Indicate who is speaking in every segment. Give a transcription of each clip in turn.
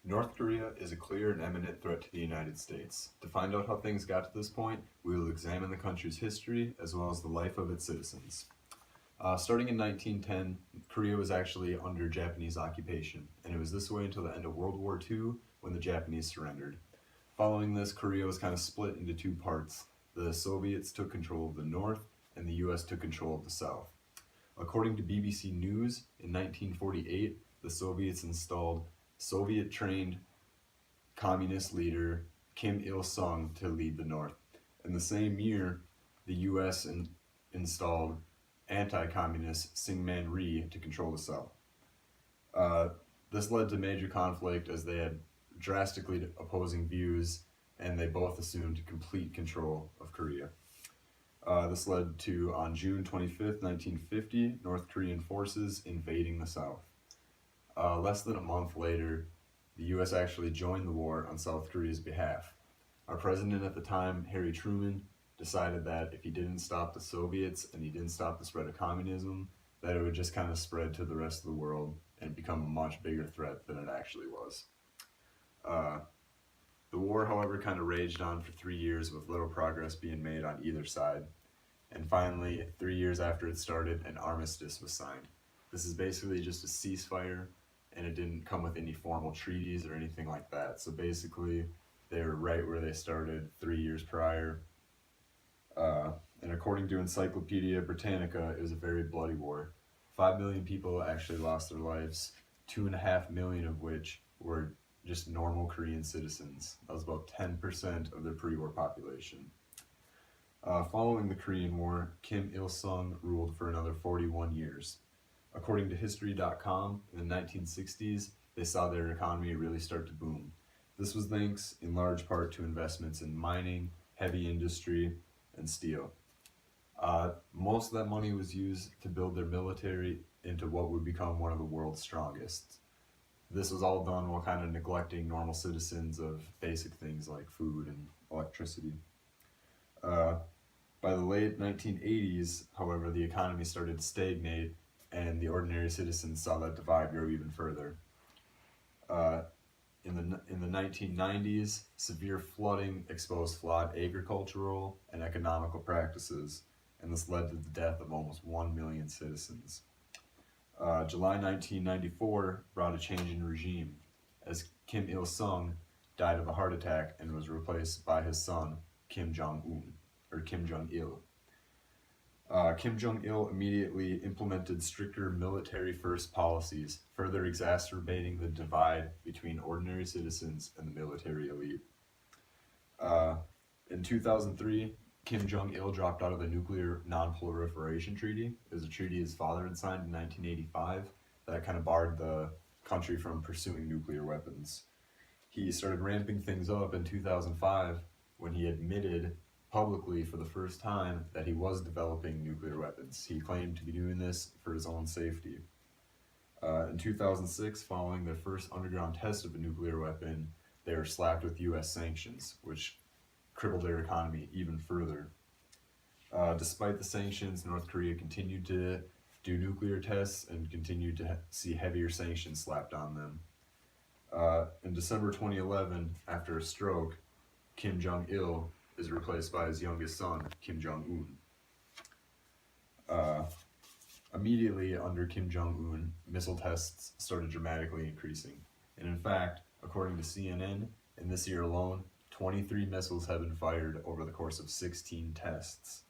Speaker 1: North Korea is a clear and imminent threat to the United States. To find out how things got to this point, we will examine the country's history as well as the life of its citizens. Starting in 1910, Korea was actually under Japanese occupation, and it was this way until the end of World War II when the Japanese surrendered. Following this, Korea was kind of split into two parts. The Soviets took control of the north, and the US took control of the south. According to BBC News, in 1948, the Soviets installed Soviet-trained communist leader Kim Il-sung to lead the North. In the same year, the U.S. installed anti-communist Syngman Rhee to control the South. This led to major conflict as they had drastically opposing views, and they both assumed complete control of Korea. This led to, on June 25th, 1950, North Korean forces invading the South. Less than a month later, the U.S. actually joined the war on South Korea's behalf. Our president at the time, Harry Truman, decided that if he didn't stop the Soviets and he didn't stop the spread of communism, that it would just kind of spread to the rest of the world and become a much bigger threat than it actually was. The war, however, kind of raged on for 3 years with little progress being made on either side. And finally, 3 years after it started, an armistice was signed. This is basically just a ceasefire, and it didn't come with any formal treaties or anything like that. So basically, they were right where they started 3 years prior. And according to Encyclopedia Britannica, it was a very bloody war. 5 million people actually lost their lives, 2.5 million of which were just normal Korean citizens. That was about 10% of their pre-war population. Following the Korean War, Kim Il-sung ruled for another 41 years. According to History.com, in the 1960s, they saw their economy really start to boom. This was thanks in large part to investments in mining, heavy industry, and steel. Most of that money was used to build their military into what would become one of the world's strongest. This was all done while kind of neglecting normal citizens of basic things like food and electricity. By the late 1980s, however, the economy started to stagnate, and the ordinary citizens saw that divide grow even further. In the 1990s, severe flooding exposed flawed agricultural and economical practices, and this led to the death of almost 1 million citizens. July 1994 brought a change in regime, as Kim Il-sung died of a heart attack and was replaced by his son, Kim Jong-il. Kim Jong-il immediately implemented stricter military-first policies, further exacerbating the divide between ordinary citizens and the military elite. In 2003, Kim Jong-il dropped out of the Nuclear Non-Proliferation Treaty. It was a treaty his father had signed in 1985 that kind of barred the country from pursuing nuclear weapons. He started ramping things up in 2005 when he admitted publicly for the first time that he was developing nuclear weapons. He claimed to be doing this for his own safety. In 2006, following their first underground test of a nuclear weapon, they were slapped with US sanctions, which crippled their economy even further. Despite the sanctions, North Korea continued to do nuclear tests and continued to see heavier sanctions slapped on them. In December 2011, after a stroke, Kim Jong-il is replaced by his youngest son, Kim Jong-un. Immediately under Kim Jong-un, missile tests started dramatically increasing. And in fact, according to CNN, in this year alone, 23 missiles have been fired over the course of 16 tests.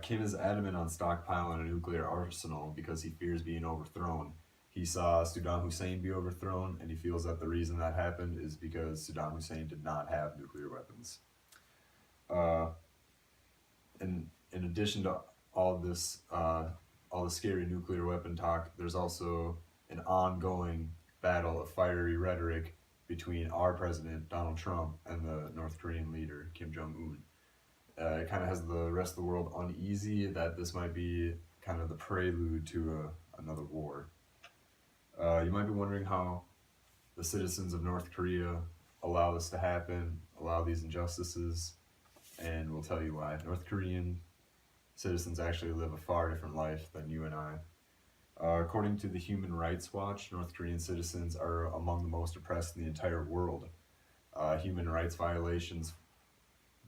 Speaker 1: Kim is adamant on stockpiling a nuclear arsenal because he fears being overthrown. He saw Saddam Hussein be overthrown, and he feels that the reason that happened is because Saddam Hussein did not have nuclear weapons. In addition to all this, all the scary nuclear weapon talk, there's also an ongoing battle of fiery rhetoric between our president, Donald Trump, and the North Korean leader, Kim Jong-un. It kind of has the rest of the world uneasy that this might be kind of the prelude to another war. You might be wondering how the citizens of North Korea allow this to happen, allow these injustices, and we'll tell you why. North Korean citizens actually live a far different life than you and I. According to the Human Rights Watch, North Korean citizens are among the most oppressed in the entire world. Human rights violations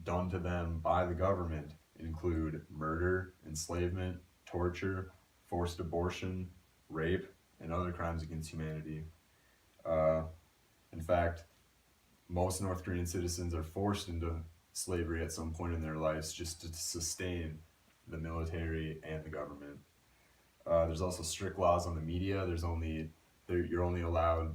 Speaker 1: done to them by the government include murder, enslavement, torture, forced abortion, rape, and other crimes against humanity. Uh, in fact, most North Korean citizens are forced into slavery at some point in their lives just to sustain the military and the government. There's also strict laws on the media. You're only allowed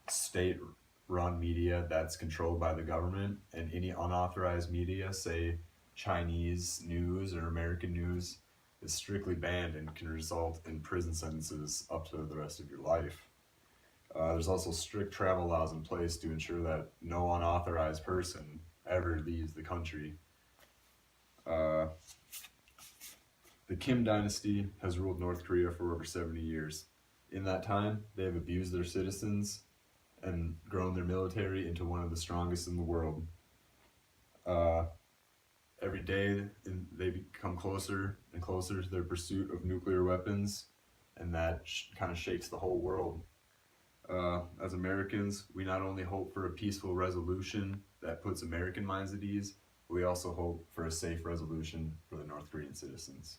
Speaker 1: state-run media that's controlled by the government, and any unauthorized media, say Chinese news or American news, is strictly banned and can result in prison sentences up to the rest of your life. There's also strict travel laws in place to ensure that no unauthorized person ever leaves the country. The Kim dynasty has ruled North Korea for over 70 years. In that time, they have abused their citizens and grown their military into one of the strongest in the world. Every day, they become closer and closer to their pursuit of nuclear weapons, and that kind of shakes the whole world. As Americans, we not only hope for a peaceful resolution that puts American minds at ease, but we also hope for a safe resolution for the North Korean citizens.